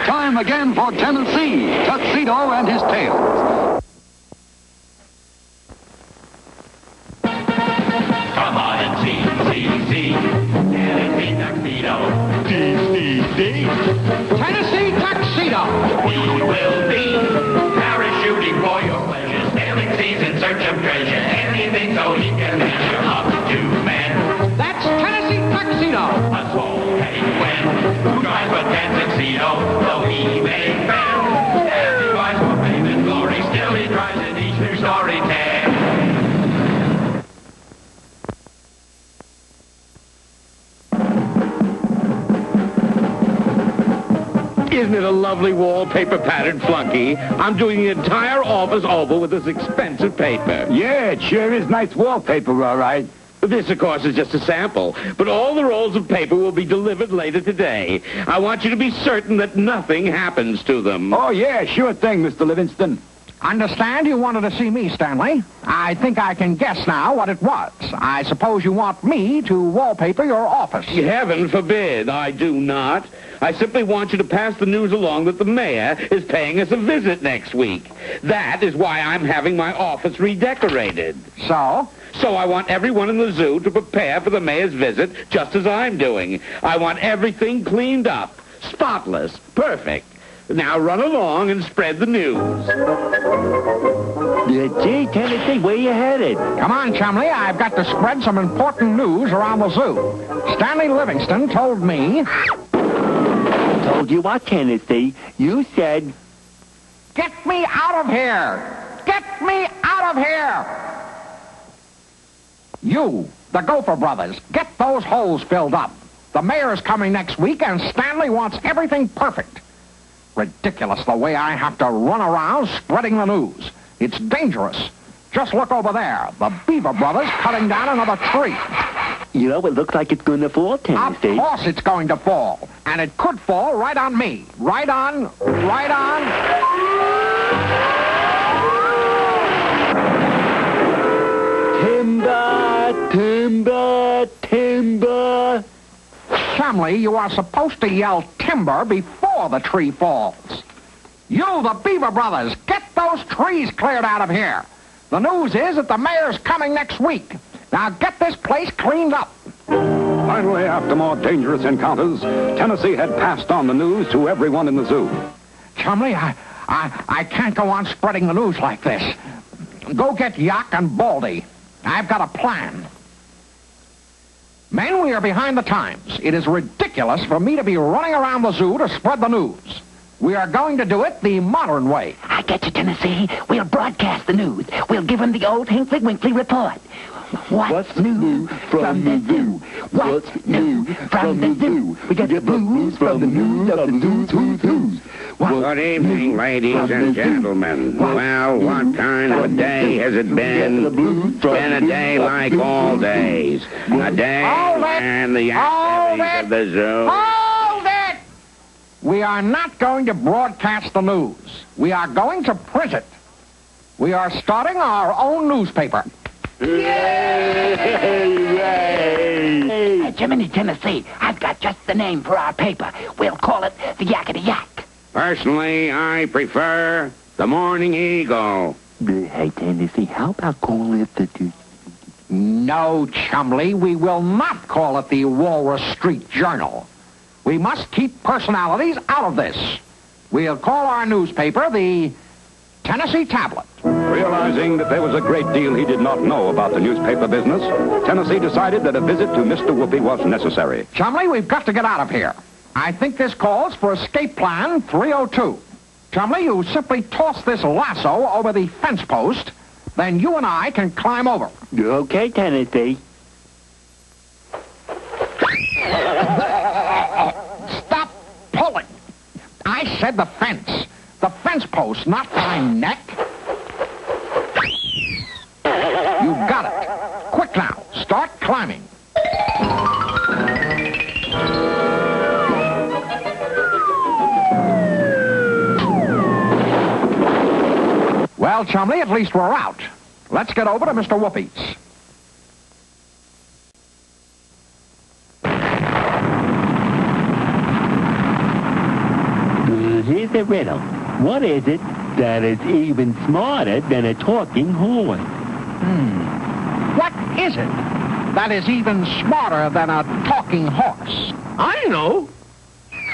Time again for Tennessee, Tuxedo and his tails. Come on and see, Tennessee Tuxedo. See. Tennessee Tuxedo. He will be parachuting for your pleasure, sailing seas in search of treasure, anything so he can measure up to men. That's Tennessee Tuxedo. A soul-heading Gwen who drives with that tuxedo, though he may fail. As he rides for fame and glory, still he tries in each new story tale. Isn't it a lovely wallpaper pattern, Flunky? I'm doing the entire office over with this expensive paper. Yeah, it sure is nice wallpaper, all right. This, of course, is just a sample, but all the rolls of paper will be delivered later today. I want you to be certain that nothing happens to them. Oh, yeah, sure thing, Mr. Livingston. Understand you wanted to see me, Stanley. I think I can guess now what it was. I suppose you want me to wallpaper your office. Heaven forbid, I do not. I simply want you to pass the news along that the mayor is paying us a visit next week. That is why I'm having my office redecorated. So? So I want everyone in the zoo to prepare for the mayor's visit, just as I'm doing. I want everything cleaned up, spotless, perfect. Now run along and spread the news. Gee, Tennessee, where you headed? Come on, Chumley. I've got to spread some important news around the zoo. Stanley Livingston told me... Told you what, Tennessee? You said... Get me out of here! Get me out of here! You, the Gopher brothers, get those holes filled up. The mayor's coming next week, and Stanley wants everything perfect. Ridiculous the way I have to run around spreading the news. It's dangerous. Just look over there. The Beaver brothers cutting down another tree. You know, it looks like it's going to fall, Tennessee. Of course it's going to fall. And it could fall right on me. Right on. Timber. Chumley, you are supposed to yell timber before the tree falls. You, the Beaver brothers, get those trees cleared out of here. The news is that the mayor's coming next week. Now get this place cleaned up. Finally, after more dangerous encounters, Tennessee had passed on the news to everyone in the zoo. Chumley, I can't go on spreading the news like this. Go get Yak and Baldy. I've got a plan. Men, we are behind the times. It is ridiculous for me to be running around the zoo to spread the news. We are going to do it the modern way. I get you, Tennessee. We'll broadcast the news. We'll give them the old Hinkley-Winkley report. What's new from the zoo? What's new from the zoo? We get the blues from the news of the zoos. Good evening, ladies and gentlemen. Well, what kind of a day has it been? Been a day like all days. A day and the activities of the zoo. Hold it! We are not going to broadcast the news. We are going to print it. We are starting our own newspaper. Yay! Jiminy, Tennessee, I've got just the name for our paper. We'll call it the Yakety Yak. Personally, I prefer the Morning Eagle. Hey, Tennessee, how about calling it the... No, Chumley, we will not call it the Walrus Street Journal. We must keep personalities out of this. We'll call our newspaper the Tennessee Tablet. Realizing that there was a great deal he did not know about the newspaper business, Tennessee decided that a visit to Mr. Whoopi was necessary. Chumley, we've got to get out of here. I think this calls for escape plan 302. Chumley, you simply toss this lasso over the fence post, then you and I can climb over. Okay, Tennessee. Stop pulling. I said the fence. The fence post, not my neck. You got it. Quick now. Start climbing. Well, Chumley, at least we're out. Let's get over to Mr. Whoopi's. the riddle. What is it that is even smarter than a talking horse? What is it that is even smarter than a talking horse? I know.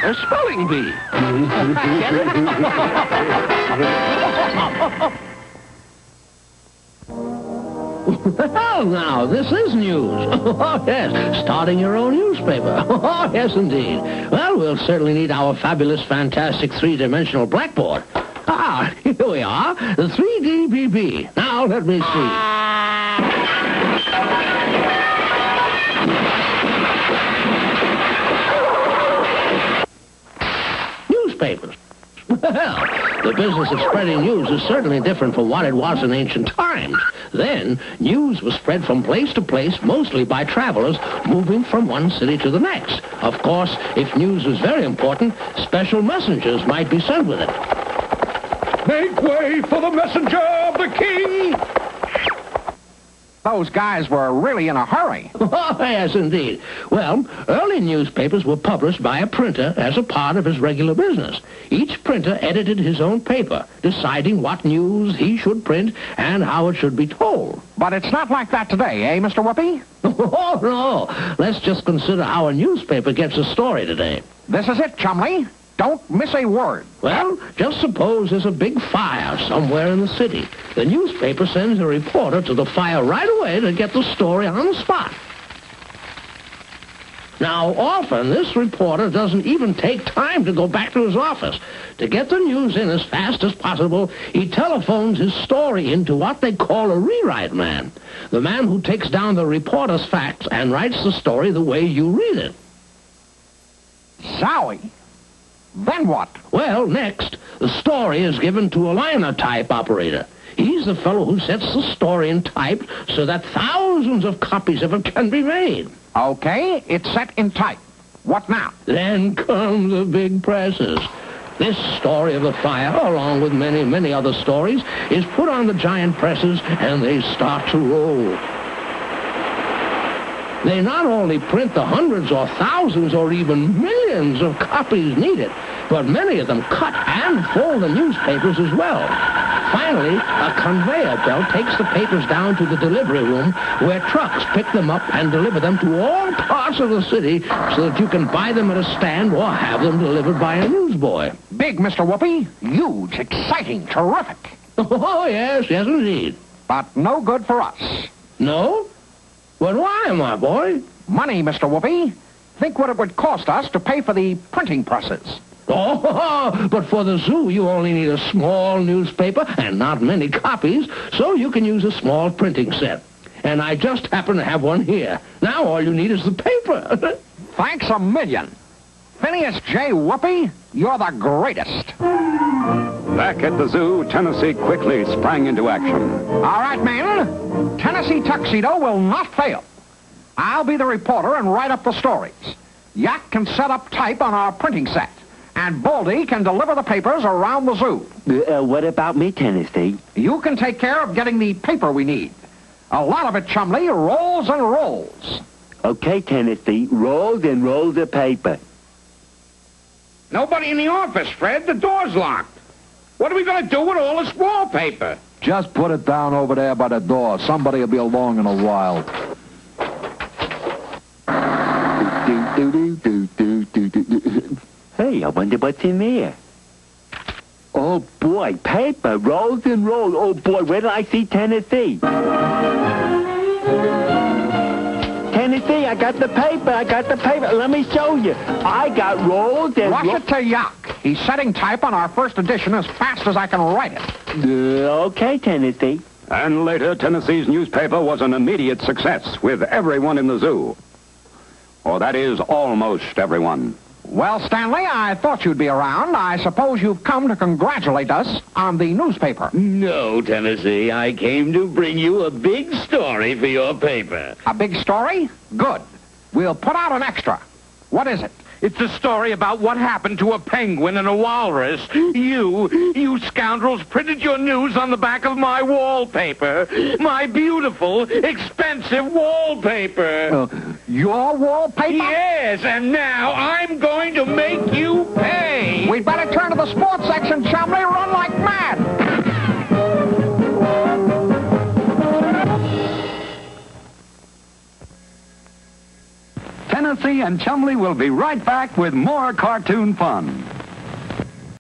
A spelling bee. Well, now, this is news. Oh, yes, starting your own newspaper. Oh, yes, indeed. Well, we'll certainly need our fabulous, fantastic three-dimensional blackboard. Ah, here we are, the 3DBB. Now, let me see. Newspapers. Well, the business of spreading news is certainly different from what it was in ancient times. Then, news was spread from place to place, mostly by travelers moving from one city to the next. Of course, if news was very important, special messengers might be sent with it. Make way for the messenger of the king! Those guys were really in a hurry. Oh, yes, indeed. Well, early newspapers were published by a printer as a part of his regular business. Each printer edited his own paper, deciding what news he should print and how it should be told. But it's not like that today, eh, Mr. Whoopi? Oh, no. Let's just consider how a newspaper gets a story today. This is it, Chumley. Don't miss a word. Well, just suppose there's a big fire somewhere in the city. The newspaper sends a reporter to the fire right away to get the story on the spot. Now, often, this reporter doesn't even take time to go back to his office. To get the news in as fast as possible, he telephones his story into what they call a rewrite man. The man who takes down the reporter's facts and writes the story the way you read it. Zowie. Then what? Well, next, the story is given to a linotype operator. He's the fellow who sets the story in type so that thousands of copies of it can be made. Okay, it's set in type. What now? Then come the big presses. This story of the fire, along with many, many other stories, is put on the giant presses, and they start to roll. They not only print the hundreds or thousands or even millions of copies needed, but many of them cut and fold the newspapers as well. Finally, a conveyor belt takes the papers down to the delivery room where trucks pick them up and deliver them to all parts of the city so that you can buy them at a stand or have them delivered by a newsboy. Big, Mr. Whoopi. Huge, exciting, terrific. Oh, yes, yes, indeed. But no good for us. No? But why, my boy? Money, Mr. Whoopi. Think what it would cost us to pay for the printing presses. Oh, but for the zoo, you only need a small newspaper and not many copies, so you can use a small printing set. And I just happen to have one here. Now all you need is the paper. Thanks a million. Phineas J. Whoopi, you're the greatest. Back at the zoo, Tennesse quickly sprang into action. All right, men. Tennesse Tuxedo will not fail. I'll be the reporter and write up the stories. Yak can set up type on our printing set. And Baldy can deliver the papers around the zoo. What about me, Tennesse? You can take care of getting the paper we need. A lot of it, Chumley, rolls and rolls. Okay, Tennesse, rolls and rolls of paper. Nobody in the office, Fred. The door's locked. What are we going to do with all this wallpaper? Just put it down over there by the door. Somebody will be along in a while. Hey, I wonder what's in there. Oh, boy, paper, rolls and rolls. Oh, boy, where did I see Tennesse? Tennesse, I got the paper, Let me show you. I got rolls and Rush it to Yak. He's setting type on our first edition as fast as I can write it. Okay, Tennesse. And later, Tennessee's newspaper was an immediate success with everyone in the zoo. Or that is, almost everyone. Well, Stanley, I thought you'd be around. I suppose you've come to congratulate us on the newspaper. No, Tennesse. I came to bring you a big story for your paper. A big story? Good. We'll put out an extra. What is it? It's a story about what happened to a penguin and a walrus. You scoundrels printed your news on the back of my wallpaper. My beautiful, expensive wallpaper. Your wallpaper? Yes, and now I'm going to make you pay. We'd better turn to the sports section. Chumley, run like mad! Tennessee and Chumley will be right back with more cartoon fun.